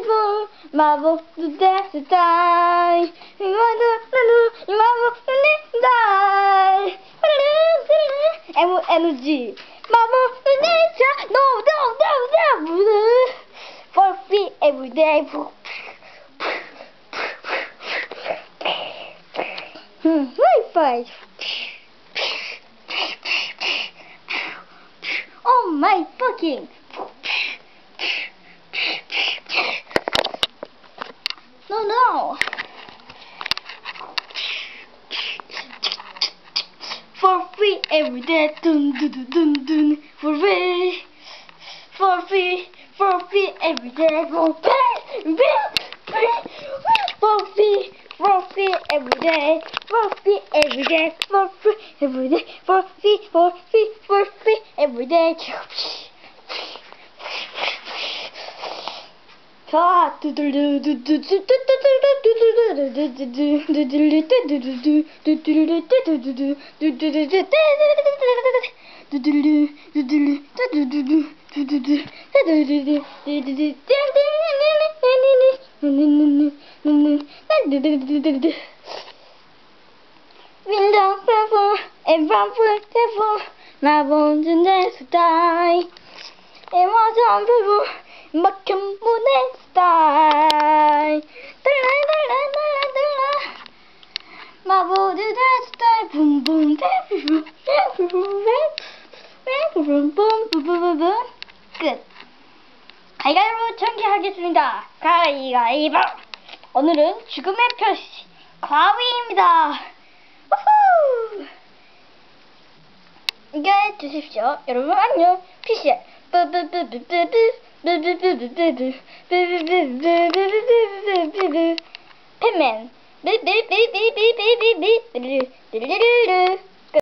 배불 마법 누대 스타일 이마도 마법 누대 스타일 에너지 마법 누대 스타일 no for free every day high five. Oh my fucking. No. For free every day. Dun dun dun dun dun. For free every day. For free every day. For free every day. For free every day. For free every day. 자, Windows level and bumper level, my bones in the sky. It was unbelievable, 막힌 문의 스타일. 마보드의 스타일, 붐붐, 끝. 가위가위로 전개하겠습니다. 가위가위보. 오늘은 죽음의 표시 가위입니다. 우후! 이겨해 주십시오. 여러분 안녕. 피시. 팬맨.